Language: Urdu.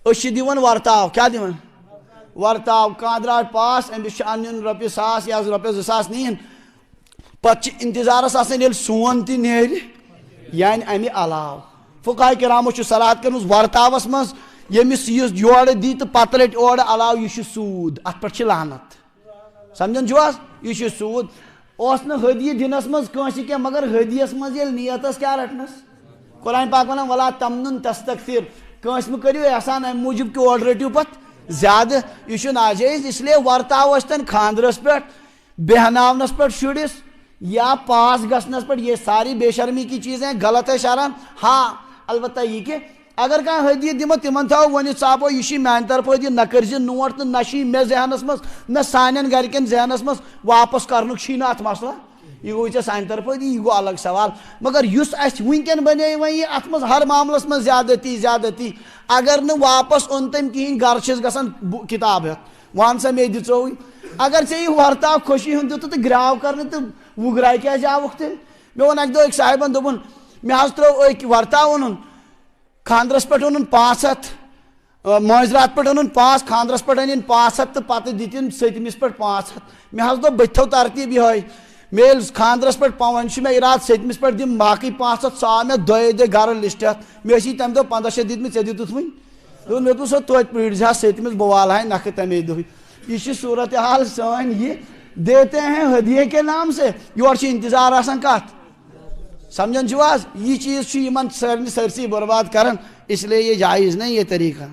أشي دِوان ورتاو کیا دِوان ورتاو کانٛہہ درٛاو پاس أمِس چھُ اَنُن رۄپیہِ ساس یا رۄپیَس 2,000 نِنۍ پتہٕ چھِ اِنتظارَس آسان ییٚلہِ سون تہِ نیرِ یعنی اَمہِ علاوٕ فقہاء کرامو چھُ صلاحت کٔرمٕژ ورتاوَس منٛز ییٚمِس یُس یورٕ دی تہٕ پتہٕ رَٹہِ اورٕ علاوٕ یہِ چھُ سوٗد اَتھ پٮ۪ٹھ چھِ لعنت سمجھان چھُو حظ یہِ چھُ سوٗد اوس نہٕ ہدیہِ دِنَس منٛز کٲنٛسہِ کینٛہہ مگر ہدیَس منٛز ییٚلہِ نیت ٲس کیٛاہ رَٹنَس قرآن پاک وَنان وَلا تَمنُن تستکثِر کٲنٛسہِ مہٕ کٔرِو احسان اَمہِ موٗجوٗب کہِ اورٕ رٔٹِو پَتہٕ زیادٕ یہِ چھُ ناجٲیز اِسلیے ورتاو ٲسۍتَن خانٛدرَس پٮ۪ٹھ بیٚہناونَس پٮ۪ٹھ شُرِس یا پاس گژھنَس پٮ۪ٹھ یہ ساری بے شرمی کی چیزیں غلط ہے شرعن ہاں البتہ یہِ کہِ اگر کانٛہہ ہدیہِ دِمو تِمن تھاوو ؤنِتھ ژٕ ہاپو یہِ چھُے میٛانہِ طرفہٕ ہدیہِ نہ کٔرۍ زِ نوٹ تہٕ نہ چھُے مےٚ ذہنَس منٛز نہ سانٮ۪ن گرِکٮ۪ن ذہنَس منٛز واپس کرنُک چھُے نہٕ اَتھ مسلہٕ یہِ گوٚو ژےٚ سانہِ طرفہٕ ہدیہِ یہِ گوٚو الگ سوال مگر یُس اَسہِ وٕنکٮ۪ن بنے وۄنۍ یہِ اَتھ منٛز ہر معاملَس منٛز زیادتی اگر نہٕ واپس اوٚن تٔمۍ کِہیٖنۍ گرٕ چھِس گژھان کِتاب ہٮ۪تھ وَن سا مے دِژوٕے اگر ژےٚ یہِ ورتاو خوشی ہُنٛد دِتُتھ تہٕ گرٛاو کرنہٕ تہٕ وُگراے کیٛازِ آوُکھ تیٚلہِ مےٚ ووٚن اَکہِ دۄہ أکۍ صاحبن دوٚپُن مےٚ حظ ترٛوو أکۍ ورتاو اوٚنُن خانٛدرَس پٮ۪ٹھ اوٚنُن 500 مٲنٛزراتھ پٮ۪ٹھ اوٚنُن 5 خانٛدرَس پٮ۪ٹھ أنِن 500 تہٕ پَتہٕ دِتِن سٔتمِس پٮ۪ٹھ 500 مےٚ حظ دوٚپ بہٕ تہِ تھَو ترتیٖب یِہوٚے مےٚ ییٚلہِ خانٛدرَس پٮ۪ٹھ وۄنۍ چھُ مےٚ اِرادٕ سٔتمِس پٮ۪ٹھ دِم باقٕے 500 سُہ آو مےٚ دۄیے دۄہہِ گرٕ لِسٹ ہٮ۪تھ مےٚ ٲسی تَمہِ دۄہ 1500 دِتمٕتۍ ژےٚ دِتُتھ وٕنۍ دوٚپُن مےٚ دوٚپُس توتہِ پرٛٲرۍ زِ حظ سٔتمِس بہٕ والہٕ ہا نکھٕ تَمے دۄہٕے یہِ چھِ صوٗرت حال سٲنۍ یہِ دیتے ہیں ہدیے کے نام سے یورٕ چھِ اِنتظار آسان کَتھ سمجھان چھِو حظ یہِ چیٖز چھُ یِمن سارنٕے سٲرسٕے برباد کران اس لیے یہ جائز نہیں یہ طریقہ